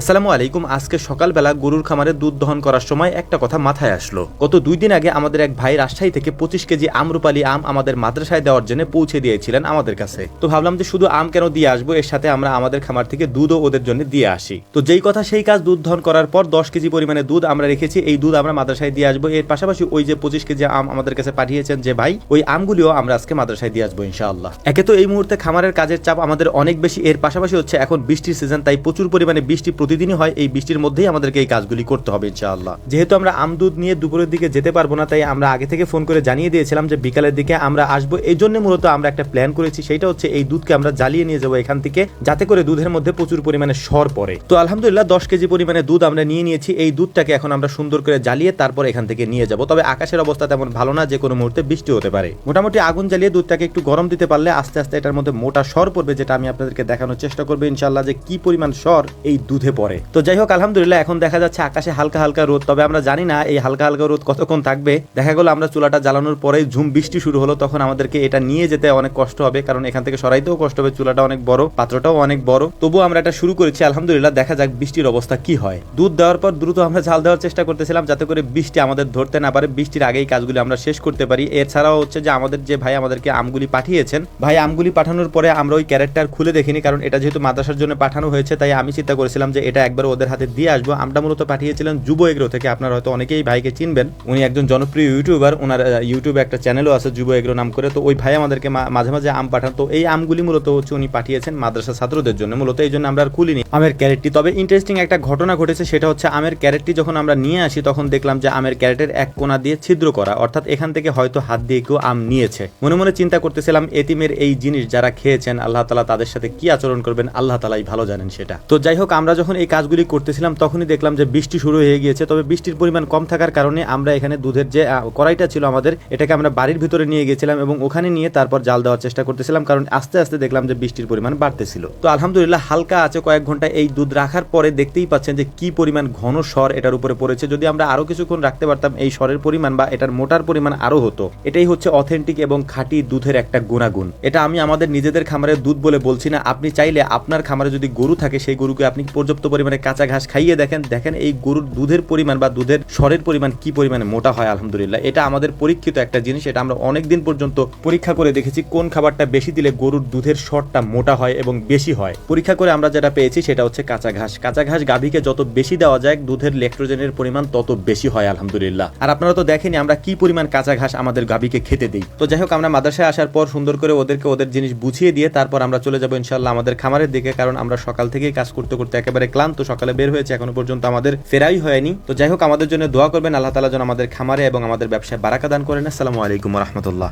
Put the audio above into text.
আসসালামু আলাইকুম। আজকে সকালবেলা গরুর খামারে দুধ দহন করার সময় একটা কথা মাথায় আসলো। গত 2 দিন আগে আমাদের এক ভাই রাজশাহী থেকে 25 কেজি আম্রপালি আম আমাদের মাদ্রাসায় দেওয়ার জন্য পৌঁছে দিয়েছিলেন আমাদের কাছে। তো ভাবলাম যে শুধু আম কেন দিয়ে আসবো, এর সাথে আমরা আমাদের খামার থেকে দুধও ওদের জন্য দিয়ে আসি। তো যেই কথা সেই কাজ, দুধ দহন করার পর 10 কেজি পরিমাণে দুধ আমরা রেখেছি। এই দুধ আমরা মাদ্রাসায় দিয়ে আসবো। এর পাশাপাশি ওই যে 25 কেজি আম আমাদের কাছে পাঠিয়েছেন যে ভাই, ওই আমগুলিও আমরা আজকে মাদ্রাসায় দিয়ে আসবো ইনশাআল্লাহ। একে তো এই মুহূর্তে খামারের কাজের চাপ আমাদের অনেক বেশি, এর পাশাপাশি হচ্ছে এখন বৃষ্টির সিজন, তাই প্রচুর পরিমাণে বৃষ্টি প্রতিদিনই হয়। এই বৃষ্টির মধ্যেই আমাদেরকে এই কাজগুলি করতে হবে ইনশাআল্লাহ। যেহেতু আমরা আম দুধ নিয়ে দুপুরের দিকে যেতে পারবো না, তাই আমরা আগে থেকে ফোন করে জানিয়ে দিয়েছিলাম যে বিকালের দিকে আমরা আসবো। এই জন্য মূলত আমরা একটা প্ল্যান করেছি, সেটা হচ্ছে এই দুধকে আমরা জ্বালিয়ে নিয়ে যাবো এখান থেকে, যাতে করে দুধের মধ্যে প্রচুর পরিমাণে সর পড়ে। তো আলহামদুলিল্লাহ 10 কেজি পরিমাণে দুধ আমরা নিয়ে নিয়েছি। এই দুধটাকে এখন আমরা সুন্দর করে জ্বালিয়ে তারপর এখান থেকে নিয়ে যাব। তবে আকাশের অবস্থা তেমন ভালো না, যে কোনো মুহূর্তে বৃষ্টি হতে পারে। মোটামুটি আগুন জ্বালিয়ে দুধটাকে একটু গরম দিতে পারলে আস্তে আস্তে এটার মধ্যে মোটা সর পড়বে, যেটা আমি আপনাদেরকে দেখানোর চেষ্টা করবো ইনশাআল্লাহ যে কি পরিমাণ সর এই দুধে পড়ে। তো যাই হোক, আলহামদুলিল্লাহ এখন দেখা যাচ্ছে আকাশে হালকা হালকা রোদ। তবে আমরা জানি না এই হালকা হালকা রোদ কতক্ষণ থাকবে। দেখা গেল আমরা চুলাটা জ্বালানোর পরে ঝুম বৃষ্টি শুরু হলো, তখন আমাদেরকে এটা নিয়ে যেতে অনেক কষ্ট হবে, কারণ এখান থেকে সরাইতেও কষ্ট হবে। চুলাটা অনেক বড়, পাত্রটাও অনেক বড়। তবুও আমরা এটা শুরু করেছি আলহামদুলিল্লাহ। দেখা যাক বৃষ্টির অবস্থা কি হয়। দুধ দেওয়ার পর দ্রুত আমরা ঝাল দেওয়ার চেষ্টা করতেছিলাম, যাতে করে বৃষ্টি আমাদের ধরতে না পারে, বৃষ্টির আগেই কাজগুলি আমরা শেষ করতে পারি। এছাড়াও হচ্ছে যে আমাদের যে ভাই আমাদেরকে আমগুলি পাঠিয়েছেন, ভাই আমগুলি পাঠানোর পরে আমরা ওই ক্যারেক্টার খুলে দেখিনি, কারণ এটা যেহেতু মাদ্রাসার জন্য পাঠানো হয়েছে, তাই আমি চিন্তা করেছিলাম যে এটা একবার ওদের হাতে দিয়ে আসবো। আমটা মূলত পাঠিয়েছিলেন যুব এগ্রো থেকে। আপনারা হয়তো অনেকেই ভাইকে চিনবেন, উনি একজন জনপ্রিয় ইউটিউবার। ওনার ইউটিউবে একটা চ্যানেলও আছে যুব এগ্রো নাম করে। তো ওই ভাই আমাদেরকে মাঝে মাঝে আম পাঠান। তো এই আমগুলি মূলত হচ্ছে উনি পাঠিয়েছেন মাদ্রাসা ছাত্রদের জন্য, মূলত এই জন্য আমরা আর খুলিনি আমের ক্যারেটটি। তবে ইন্টারেস্টিং একটা ঘটনা ঘটেছে, সেটা হচ্ছে আমের ক্যারেটটি যখন আমরা নিয়ে আসি, তখন দেখলাম যে আমের ক্যারেটের এক কোণা দিয়ে ছিদ্র করা, অর্থাৎ এখান থেকে হয়তো হাত দিয়ে কেউ আম নিয়েছে। মনে মনে চিন্তা করতেছিলাম, এতিমের এই জিনিস যারা খেয়েছেন আল্লাহ তাআলা তাদের সাথে কি আচরণ করবেন আল্লাহ তাআলাই ভালো জানেন সেটা। তো যাই হোক, আমরা যখন এই কাজগুলি করতেছিলাম তখনই দেখলাম যে বৃষ্টি শুরু হয়ে গিয়েছে। তবে বৃষ্টির পরিমাণ কম থাকার কারণে আমরা এখানে দুধের যে কড়াইটা ছিল আমাদের, এটাকে আমরা বাড়ির ভিতরে নিয়ে গেছিলাম এবং ওখানে নিয়ে তারপর জাল দেওয়ার চেষ্টা করতেছিলাম, কারণ আস্তে আস্তে দেখলাম যে বৃষ্টির পরিমাণ বাড়তেছিল। তো আলহামদুলিল্লাহ হালকা আছে কয়েক ঘন্টা এই দুধ রাখার পরে দেখতেই পাচ্ছেন যে কি পরিমাণ ঘন সর এটার উপরে পড়েছে। যদি আমরা আরো কিছুক্ষণ রাখতে পারতাম, এই সরের পরিমাণ বা এটার মোটার পরিমাণ আরো হতো। এটাই হচ্ছে অথেন্টিক এবং খাঁটি দুধের একটা গুণাগুণ। এটা আমি আমাদের নিজেদের খামারের দুধ বলে বলছি না। আপনি চাইলে আপনার খামারে যদি গরু থাকে, সেই গরুকে আপনি পর্যাপ্ত পরিমাণে কাঁচা ঘাস খাইয়ে দেখেন এই গরুর দুধের পরিমাণ বা দুধের সরের পরিমাণ কি পরিমাণে মোটা হয়। আলহামদুলিল্লাহ এটা আমাদের পরীক্ষিত একটা জিনিস। এটা আমরা অনেক দিন পর্যন্ত পরীক্ষা করে দেখেছি কোন খাবারটা বেশি দিলে গরুর দুধের সরটা মোটা হয় এবং বেশি হয়। পরীক্ষা করে আমরা যেটা পেয়েছি সেটা হচ্ছে কাঁচা ঘাস। কাঁচা ঘাস গাভীকে যত বেশি দেওয়া যায়, দুধের ল্যাক্টোজেনের পরিমাণ তত বেশি হয় আলহামদুলিল্লাহ। আর আপনারা তো দেখেনি আমরা কি পরিমাণ কাঁচা ঘাস আমাদের গাভীকে খেতে দিই। তো যাই হোক, আমরা মাদ্রাসায় আসার পর সুন্দর করে ওদেরকে ওদের জিনিস বুঝিয়ে দিয়ে তারপর আমরা চলে যাবো ইনশাআল্লাহ আমাদের খামারের দিকে, কারণ আমরা সকাল থেকেই কাজ করতে করতে একেবারে ক্লান্ত। সকালে বের হয়েছে, এখনো পর্যন্ত আমাদের ফেরাই হয়নি। তো যাই হোক, আমাদের জন্য দোয়া করবেন, আল্লাহ তাআলা যেন আমাদের খামারে এবং আমাদের ব্যবসায় বারাকা দান করেন। আসসালামু আলাইকুম ওয়া রাহমাতুল্লাহ।